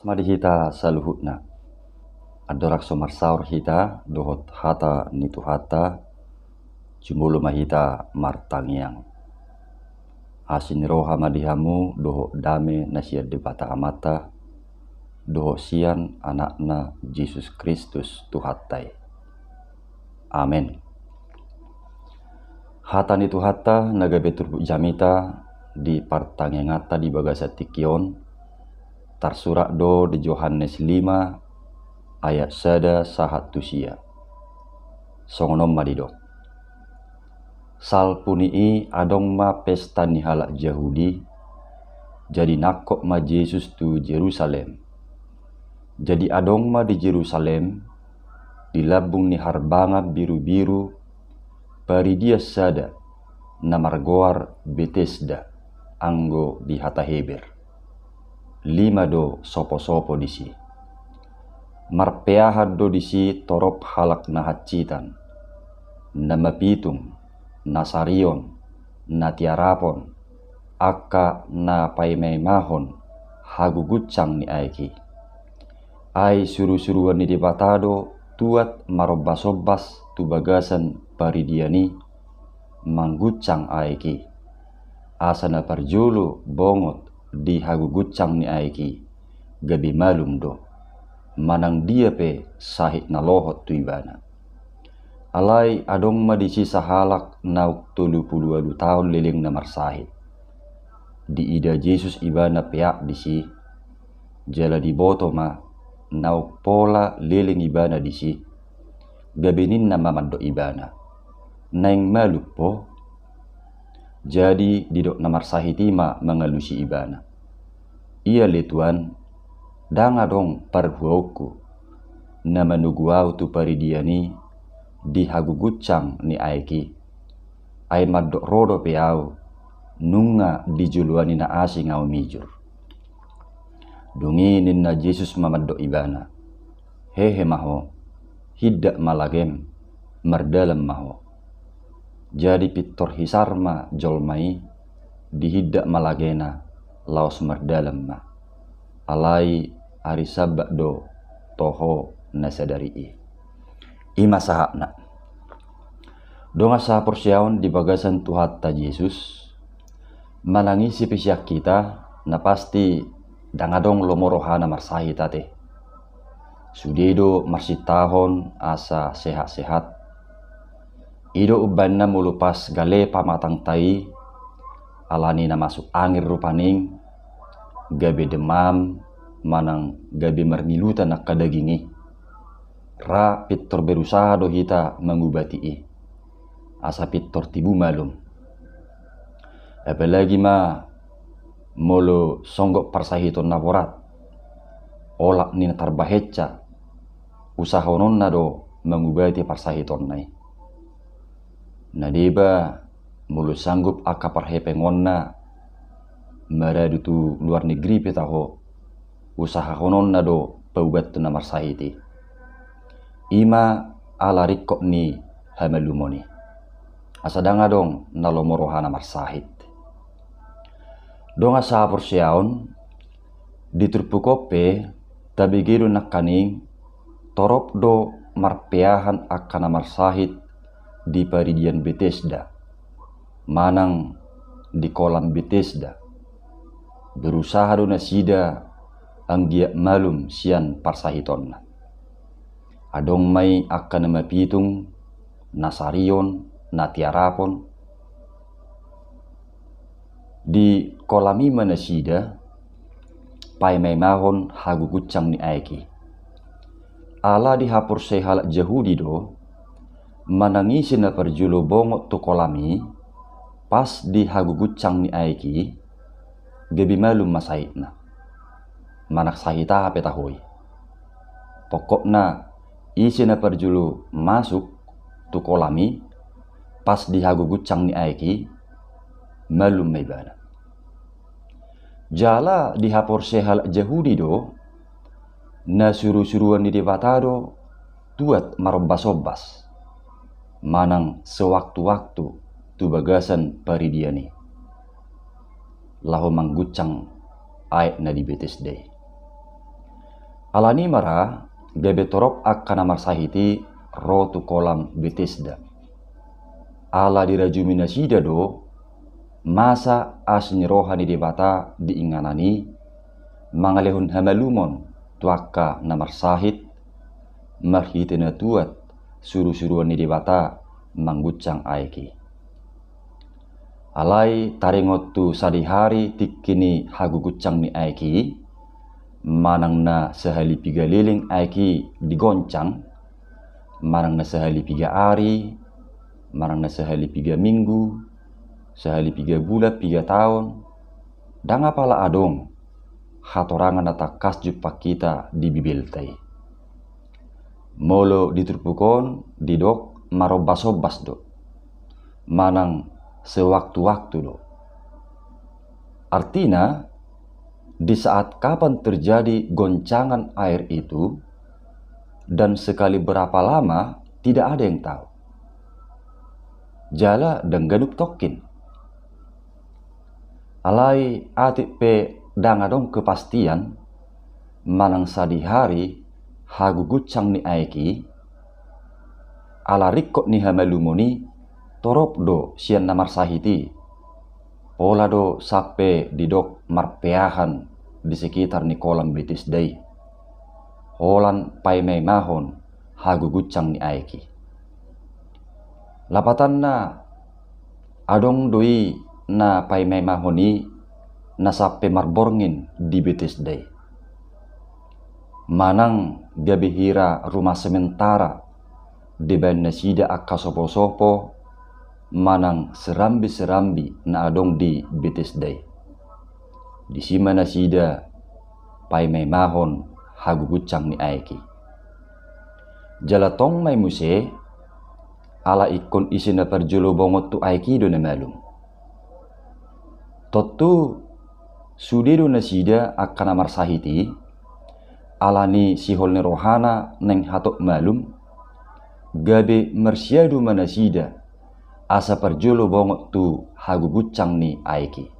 Madi hita saluhutna. Adorak somarsaur hita dohot hata nitu hata jumulu mahita martangiang. Asin roha madihamu doho dame nasia debata amata doho sian anakna Yesus Kristus tuhatai. Amin. Hata nitu hata naga betur jamita di partangengata di bagasa tikion tarsurak do di Yohanes 5 ayat sada sahat tusia. Songonom madido. Sal punii adong ma pesta ni halak Yahudi, jadi nakok ma Yesus tu Jerusalem. Jadi adong ma di Jerusalem, di labung ni harbanga biru-biru, pari dia sada, namargoar Betesda, anggo di hata Heber. 5 do sopo-sopo disi. Marpeahad do disi torop halak na hacitan, na mapitung, nasarion, na tiarapon, akka na paimemahon, hagugucang ni aiki. Ai suru-suruan ni debatado tuat marobbas-obbas tu bagasan paridiani, manggucang aiki. Asana parjulu bongot di hagugucang ni aiki, gabi malum do. Manang dia pe sahit na lohot tu ibana. Alai adong ma di sisa halak nauk 32 tahun liling na marsahit. Di ida Yesus ibana peak disi, jala di boto ma nauk pola liling ibana disi, gabinin na mamando ibana. Naing malup po, jadi didok na marsahitima mengalusi ibana. Ia letuan, danga dong parhuoku, na manuguaw tu paridiani, di hagugucang ni aiki. Ay madok rodo peaw, nunga di juluani na asing aw mijur. Dunginin na Jesus mamadok ibana. Hehe maho, hiddak malagem, mardalam maho. Jadi pitor hisarma jolmai, di hiddak malagena, laos mardalam ma. Alai ari sabak do toho nasadari ima sahakna. Donga sa porsiaon di bagasan tuhatta Yesus, manangisi pisyak kita na pasti dangadong lomorohana marsahi tate. Sudedo marsitahon asa sehat-sehat. Ido uban na mulupas gale pamatang tai, alani na masuk angin rupaning, gabe demam, manang gabe marmilutan na kadagingi. Ra pitor berusaha do hita mengubati asa pitor tibu malum. Apalagi ma molo songgok parsahiton na borat. Olak ni tarbaheca, usahonon na do mengubati parsahiton nai. Nadeba mulu sanggup aka parhepengon na maradu tu luar negeri petaho usaha honon na do paubat tu na marsahiti. Ima ala rikok ni hamalumoni. Asadanga dong nalomorohana marsahit. Donga sa porsiaon diturpukope tabigiru nakaning torop do marpeahan akana marsahit di paridian Betesda, manang di kolam Betesda. Berusaha do nasida ang giak malum sian parsahiton. Adong may akan na mapitung, nasarion, natiarapon. Di kolami manasida, pay may mahon hagugucang ni aiki. Ala di hapur sehalak Yahudi do, manangisi na parjulo bongot tu kolami, pas di hagugucang ni aiki, gabi malum masahit na. Manak sahita petahoy. Pokok na isi na parjulo masuk tu kolami, pas di hagugucang ni aiki, malum may bana. Jala di hapor sehal Yahudi do, na suru-suruan ni debatado, tuat marobbas-obbas. Manang sewaktu-waktu tu bagasan paridiani. Laho manggucang ayat na di Betesda. Alani mara bebe torop akka namar sahiti rotu kolam Bethesda. Ala dirajumi nasida do masa asni rohani debata diinganani mangalehun hamalumon tuaka namar sahit marhitena tuat suru-suruan ni debata manggucang aiki. Alai taringot tu sadihari tikini hagugucang ni aiki manang na sehali piga liling aiki digoncang, manang na sehali piga ari, manang na sehali piga minggu, sehali piga bulan, 3 tahun, danga pala adong hatorangan atakas jupak kita di bibeltai. Molo diturpukon didok marobas-obas do, manang sewaktu-waktu do. Artinya di saat kapan terjadi goncangan air itu dan sekali berapa lama tidak ada yang tahu. Jala dan gaduk tokin. Alai atik pe dangadong kepastian manang sadihari hagugucang ni aiki ala rikot ni hamalumoni torop do sian namar sahiti pola do sape didok marpeahan di sekitar ni kolam Bethesda. Holan paimei mahon hagugucang ni aiki. Lapatan na adong doi na paimei mahoni na sape marborngin di Bethesda. Manang biabihira rumah sementara di bayan nasida akka sopo-sopo manang serambi-serambi na adong di Bethesda. Di sima nasida paimei mahon hagugucang ni aiki. Jalatong may muse ala ikon isi na perjulo bongot tu aiki do na malum. Totu sudido nasida akka namar sahiti alani sihol ni rohana neng hatok malum gabe mersiadu manasida asa perjulo bongot tu hagugucang ni aiki.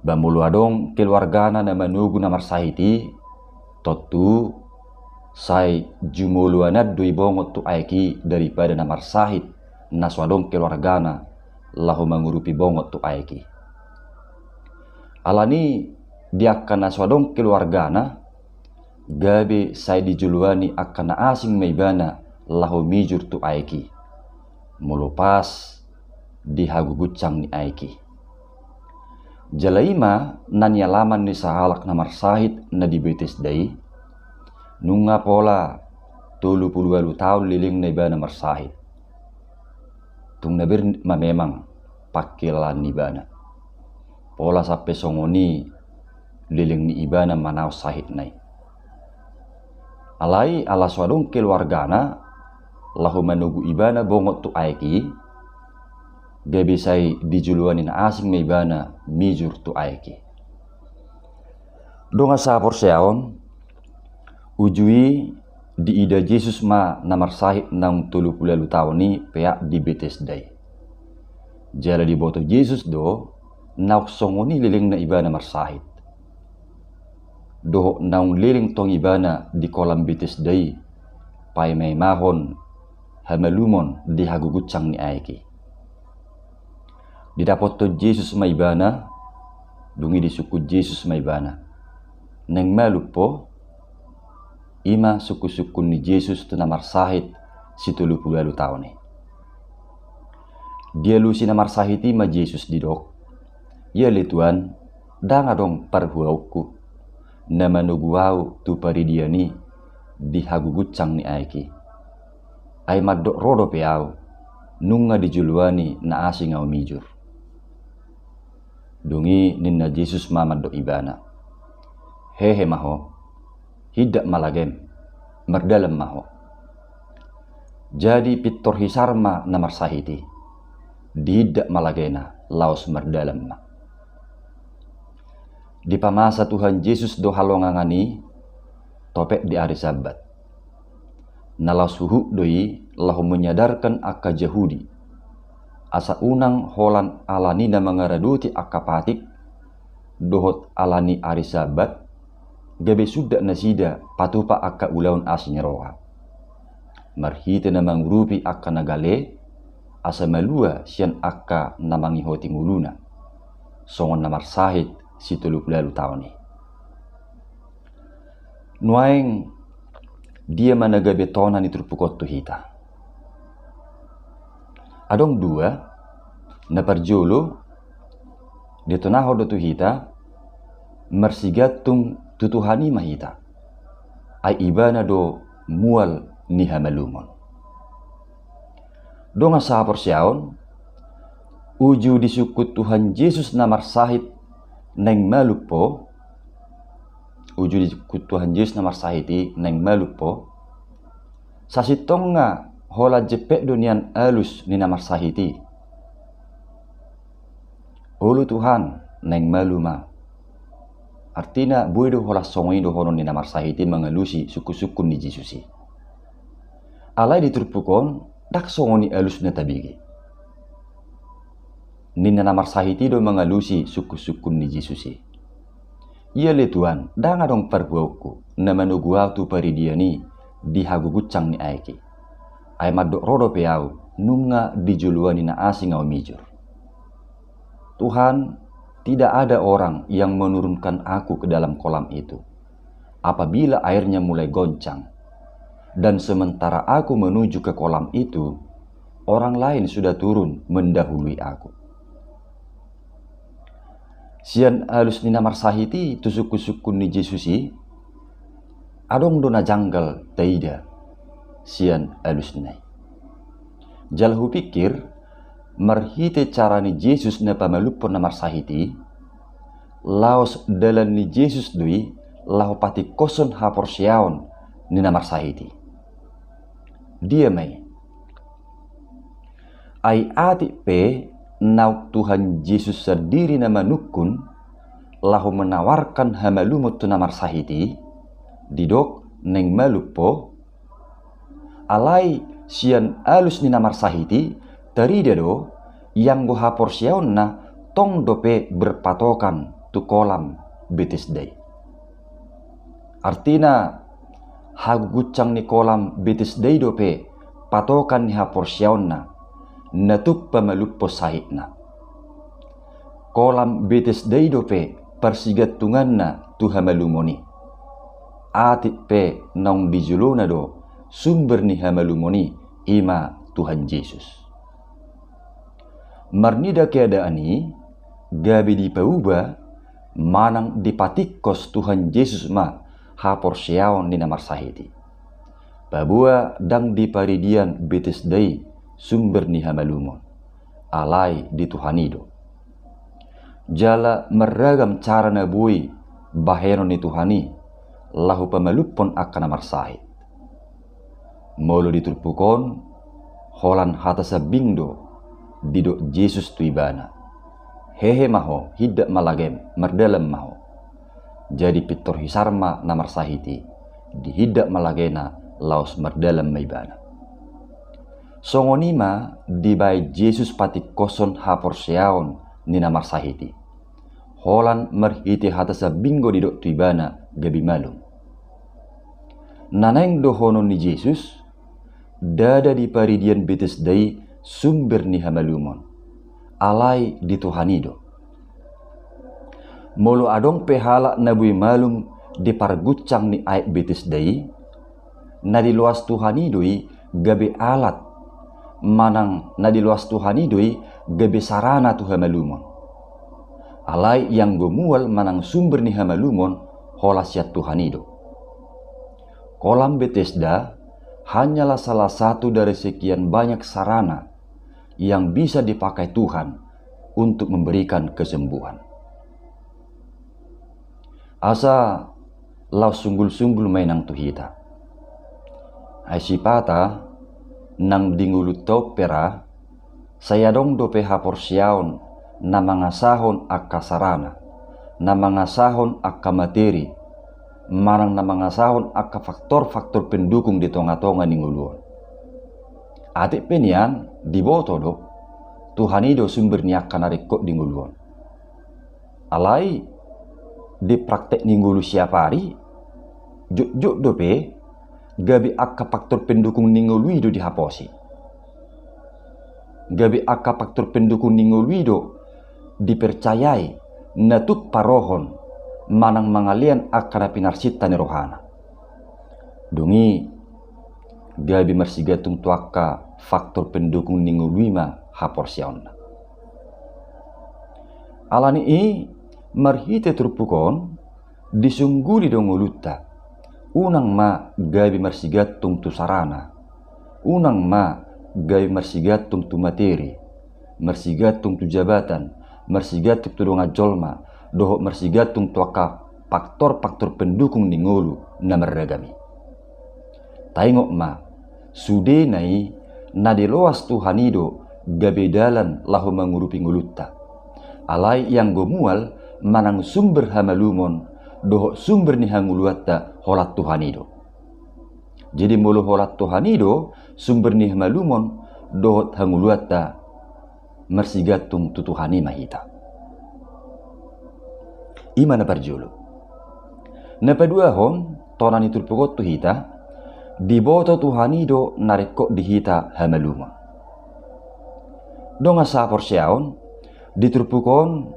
Bamulu adong keluargana na manugu namar sahiti totu say jumuluanad dui bongot tu aiki daripada namar sahit na swadong keluargana lahu mangurupi bongot tu aiki. Alani diakan na swadong keluargana gabe say dijuluani akan na asing maibana lahu mijur tu aiki. Mulupas di hagugucang ni aiki. Jalaima nanyalaman ni sahalak namar sahit na di Bethesda nunga pola 32 tahun liling na iba namar sahit. Tung nabir memang pakilan ni bana. Pola sape songoni liling ni iba na manaw sahit nai. Alai ala swadong keluargana lahu manugu ibana bongot tu aiki gabi say dijuluanin asing may ibana mijur tu aiki. Donga sapor seaon ujui di ida Jesus ma namar sahit nang 30 tahun ni pea di Bethesda. Jala di boto Jesus do nauk songoni liling na iba namar sahit. Doho naung liling tong ibana di kolam Bethesda pai may mahon hamalumon di hagugucang ni aiki. Didapot to Jesus maibana dungi di suku Jesus maibana. Neng malupo ima suku-suku ni Jesus tu namar sahit si 30 tahun ni. Dia lu si namar sahiti ma Jesus didok. Ya le Tuan, danga dong parhuauku na manuguau tu paridia ni di hagugucang ni aiki. Ay madok rodo peau nunga dijuluani na asing au mijur. Dungi ninna Jesus mamad do ibana. Hehe maho, hidak malagem, merdalam maho. Jadi pitor hisarma namar sahiti, dihidak malagena laos merdalam ma. Di pamasa Tuhan Yesus do halongangani, topek di hari Sabat. Nalau suhu doi lahu menyadarkan akka Yahudi asa unang holan alani na mangaraduti akka patik dohot alani ari Sabat gabe sudak nasida patupa akka ulaun asinyaroha. Marhita na mangrupi akka nagale, asa malua siyan akka namangihoti nguluna. Songon na marsahit si 30 tahun ni. Nuaing dia managabe tona ni turpukot tuhita. Adong dua na parjolo di tonaho do tuhita marsigatung tutuhani mahita. Ay ibana do mual ni hamalumon. Donga sa porsyaon uju disukut Tuhan Yesus na marsahit neng malupo. Uju disukut Tuhan Yesus na marsahiti neng malupo. Sasitong nga hola jepek dunian alus ni na marsahiti. Ulu Tuhan neng maluma. Artina buido hola songi do honon ni na marsahiti mengalusi suku-sukun ni Jesusi. Alai diturpukon dak songo ni alus na tabigi. Nina na marsahiti do mengalusi suku-sukun ni Jesusi. Ia le Tuhan danga dong parbuauku na manugua tu paridiani di hagugucang ni aiki. Ay madok rodo peau nunga dijuluan ni na asing au mijur. Tuhan, tidak ada orang yang menurunkan aku ke dalam kolam itu apabila airnya mulai goncang. Dan sementara aku menuju ke kolam itu, orang lain sudah turun mendahului aku. Sian alus nina marsahiti tu suku-sukun ni Jesusi, adong dona janggal taida sian alus nai. Jalhu pikir marhite cara ni Yesus na pamalupon na marsahiti, laos dalan ni Yesus dui lahu pati koson haporsyaon ni na marsahiti. Dia may ay ati pe nauk Tuhan Yesus sendiri na manukun lahu menawarkan hamalumot tu na marsahiti didok neng malupo alai sian alus ni na marsahiti tarida do yang go haporsyaon na tong dope berpatokan tu kolam Betesdai. Artina hagugucang ni kolam Betesdai dope patokan ni haporsyaon na natuk pamalupo sahit na. Kolam Betesdai dope persigatungan na tu hamalumoni. Atit pe nong dijuluna do sumber ni hamalumoni ima Tuhan Yesus. Marnida keadaan ini gabi dipauba manang dipatikos Tuhan Yesus ma haporsyaon ni na marsahiti. Babua dang di paridian Betesdai sumber ni hamalumon alai di Tuhanido. Jala meragam cara na bui baheron ni Tuhani lahu pamalupon akan na marsahit. Molo diturpukon holan hata sa bingdo dido Yesus tuibana. Hehe maho hidak malagem merdalam maho. Jadi pitor hisarma na marsahiti di hidak malagena laos merdalam maibana. Songonima dibai Yesus pati koson haporsyaon ni na marsahiti. Holan merhiti hata sa binggo dido tuibana gabi malum. Naneng dohonon ni Yesus dada di paridian Betesdai sumber ni hamalumon alai di Tuhanido. Molo adong pehala nabui malum di pargucang ni aik Betesdai na di luas Tuhanidoi gabe alat manang na di luas Tuhanidoi gabe sarana tu hamalumon alai yang gomual manang sumber ni hamalumon hola siat Tuhanido. Kolam Betesda hanyalah salah satu dari sekian banyak sarana yang bisa dipakai Tuhan untuk memberikan kesembuhan. Asa lau sunggul-sunggul mainang tuhita. Ay sipata nang dingulut pera saya dong dope haporsyaon na mangasahon akka sarana, na mangasahon akka materi, marang na mangasahon akka faktor-faktor pendukung di tonga-tonga ni nguluan. Atik penian diboto do Tuhanido sumber niak kanarikot di nguluan. Alai di praktek ninggulu siapa hari juk dope gabi akka faktor pendukung ningoluido dihaposi. Gabi akka faktor pendukung ningoluido dipercayai natuk parohon manang mangalian akana pinarsita ni rohana. Dungi gabi marsigatung tuaka faktor pendukung ningoluima haporsiaonna. Alani i marhite turpukon disungguli dongolutta. Unang ma gabi marsigatung tu sarana. Unang ma gabi marsigatung tu materi. Marsigatung tu jabatan. Marsigatung tu donga jolma. Dohok marsigatung tu aka faktor-faktor pendukung ningolu na meragami. Taingok ma sude nai nadiloas Tuhanido gabe dalan lahu mangurupi ngulutta. Alai yang gomual manang sumber hamalumon dohok sumber ni hanguluatta holat Tuhanido. Jadi mulu holat Tuhanido sumber ni hamalumon dohot hanguluatta marsigatung tu Tuhani mahita. Ima na parjulu. Na padua hon tonan iturpukot tu hita diboto Tuhanido narekok dihita hamalumon. Donga sa porsiaon diturpukon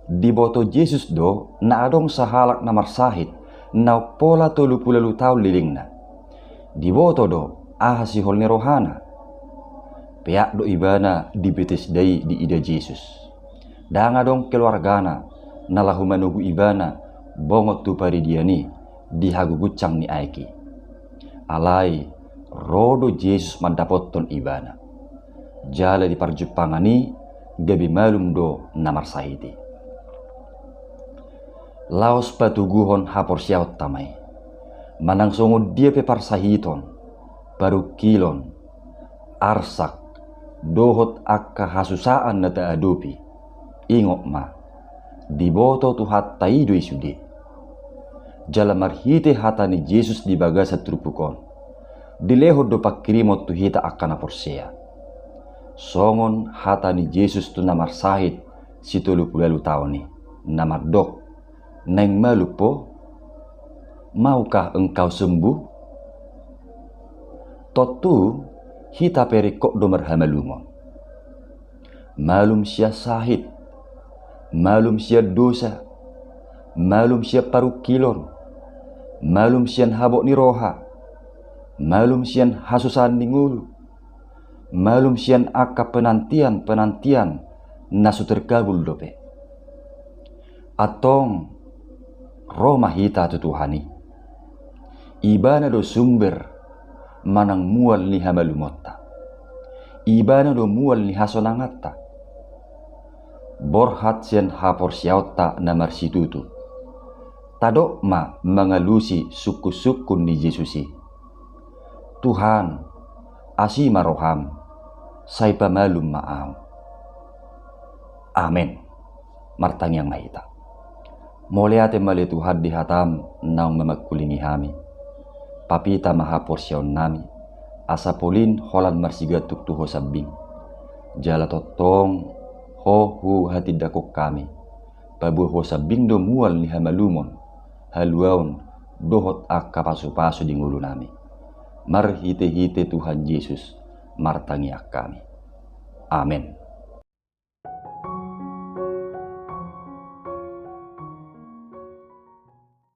diboto Yesus do na adong sahalak na marsahit na pola 30 taon lilingna. Diboto do ahasihol ni rohana. Piak do ibana dibetes day di ida Yesus. Danga dong keluargana na lahu manugu ibana bongot tu paridiani di hagugucang ni aiki. Alai rodo Yesus mandapoton ibana. Jala di parjupangani gabi malum do namarsahiti. Laos patuguhon haporsiaut tamay. Manang songod dia pe parsahiton, parukilon, arsak, dohot akka hasusaan na taadupi. Ingok ma, diboto tu hatta ido isude. Jala marhite hata ni Yesus di bagasa trupukon. Dilehod do pakkirimot tu hita akka na porsea. Songon hata ni Yesus tu namarsahit si 30 tahun ni namardok neng malupo. Maukah engkau sembuh? Totu hita perikok do marhamalumon. Malum sia sahit, malum sia dosa, malum sia parukilon, malum sian habok ni roha, malum sian hasusan ningulu, malum sian aka penantian nasu terkabul dope. Atong Roma hita tu Tuhani. Ibana do sumber manang mual ni hamalumotta. Ibana do mual ni hasonangatta. Borhat sian hapor siauta na marsitutu. Tadok ma mangalusi suku-sukun ni Yesusi. Tuhan asi maroham sai pamalum maam. Amen. Martang yang mahita. Moleate mali Tuhan di hatam naung mamagkulingi hami. Papita maha porsyon nami. Asa polin holan marsigatuk tuho sabing. Jala totong hohu hati dakok kami. Pabuho sabing do mual ni hamalumon. Haluaon dohot akka pasu-pasu di ngulu nami. Marhite-hite Tuhan Yesus martangi kami. Amen.